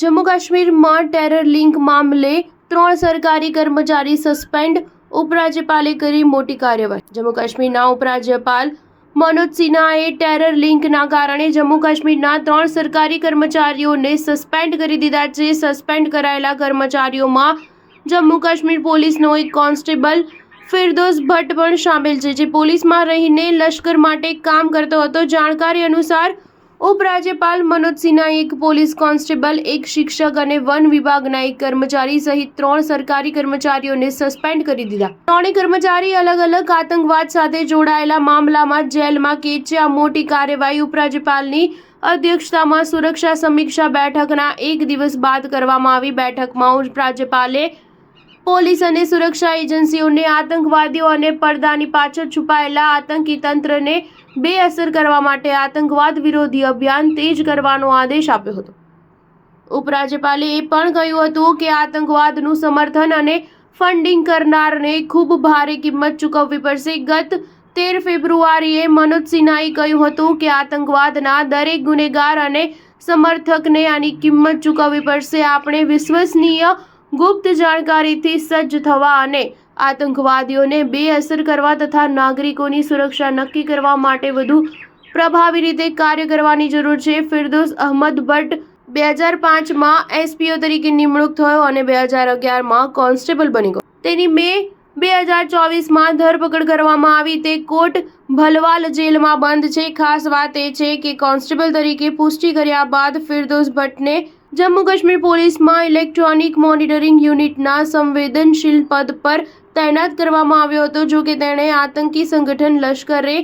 જમ્મુ કાશ્મીરમાં terror link મામલે 3 સરકારી કર્મચારી સસ્પેન્ડ, ઉપરાજ્યપાલે કરી મોટી કાર્યવાહી। જમ્મુ કાશ્મીરના ઉપરાજ્યપાલ મનોજ સિન્હાએ ટેરર લિંકના કારણે જમ્મુ કાશ્મીરના 3 સરકારી કર્મચારીઓને સસ્પેન્ડ કરી દીધા છે। સસ્પેન્ડ કરાયેલા કર્મચારીઓમાં જમ્મુ કાશ્મીર પોલીસનો એક કોન્સ્ટેબલ ફિરદોસ ભટ્ટ પણ શામેલ છે, જે પોલીસમાં રહીને લશ્કર માટે કામ કરતો હતો। જાણકારી અનુસાર ઉપરાજ્યપાલ મનોજ સિન્હાએ એક પોલીસ કોન્સ્ટેબલ, એક શિક્ષક અને વન વિભાગના એક કર્મચારી સહિત 3 સરકારી કર્મચારીઓને સસ્પેન્ડ કરી દીધા। ત્રણેય કર્મચારી અલગ અલગ આતંકવાદ સાથે જોડાયેલા મામલામાં જેલમાં કેદ છે। આ મોટી કાર્યવાહી ઉપરાજ્યપાલની અધ્યક્ષતામાં સુરક્ષા સમીક્ષા બેઠકના એક દિવસ બાદ કરવામાં આવી। બેઠકમાં ઉપરાજ્યપાલે પોલીસ અને સુરક્ષા એજન્સીઓને આતંકવાદીઓ અને પડદાની પાછળ છુપાયેલા આતંકી તંત્રને બેઅસર કરવા માટે આતંકવાદ વિરોધી અભિયાન તેજ કરવાનો આદેશ આપ્યો હતો। ઉપરાજ્યપાલે એ પણ કહ્યું હતું કે આતંકવાદનું સમર્થન અને ફંડિંગ કરનારને ખૂબ ભારે કિંમત ચૂકવવી પડશે। ગત 13 ફેબ્રુઆરીએ મનોજ સિન્હાએ કહ્યું હતું કે આતંકવાદના દરેક ગુનેગાર અને સમર્થકને આની કિંમત ચૂકવવી પડશે। આપણે વિશ્વસનીય ગુપ્ત જાણકારીથી સજ્જ થવા અને આતંકવાદીઓને બેઅસર કરવા તથા નાગરિકોની સુરક્ષા નક્કી કરવા માટે વધુ પ્રભાવી રીતે કાર્ય કરવાની જરૂર છે। ફિરદોસ અહમદ ભટ્ટ 2005માં એસપીઓ તરીકે નિમણૂક થયો અને 2011માં કોન્સ્ટેબલ બની ગયો। તેની મે 2024માં ધરપકડ કરવામાં આવી। તે કોટ ભલવાલ જેલમાં બંધ છે। ખાસ વાત એ છે કે કોન્સ્ટેબલ તરીકે પુષ્ટિ કર્યા બાદ ફિરદોસ ભટ્ટને જમ્મુ કાશ્મીર પોલીસમાં ઇલેક્ટ્રોનિક મોનિટરિંગ યુનિટના સંવેદનશીલ પદ પર તૈનાત કરવામાં આવ્યો હતો। જો કે તેણે આતંકી સંગઠન લશ્કરે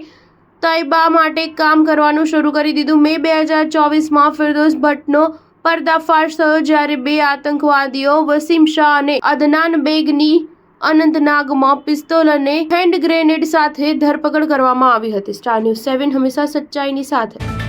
તૈયબા માટે કામ કરવાનું શરૂ કરી દીધું। મે 2024માં ફિરદોસ ભટ્ટનો પર્દાફાશ થયો, જ્યારે 2 આતંકવાદીઓ વસીમ શાહ અને અદનાન બેગની અનંતનાગમાં પિસ્તોલ અને હેન્ડ ગ્રેનેડ સાથે ધરપકડ કરવામાં આવી હતી। સ્ટાર ન્યૂઝ 7 હંમેશા સચ્ચાઈની સાથે।